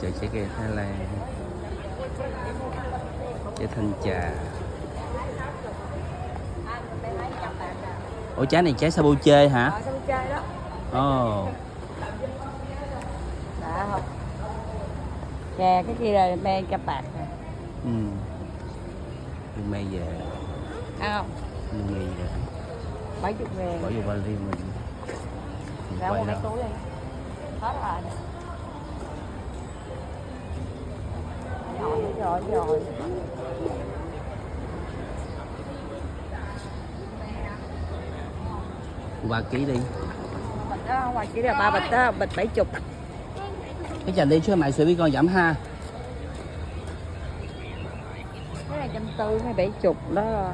chợ trái cây Thái Lan, trái thanh trà. Ủa trái này trái sabuche hả? Sabuche đó. Ồ. Đã không? Chè cái kia là men cà bạc nè. Ừ. Đưa mây về. Ăn không? Đưa mây về. 70 ngàn. Bỏ vô vali mình. Ra mua mấy túi đi. Hết rồi. Rồi. Qua ký đi. Bịch đó ngoài chỉ là 3 bịch đó, bịch 70. Cái chà đi số mại sữa biết con giảm ha. Cái này 140 hay 70 đó.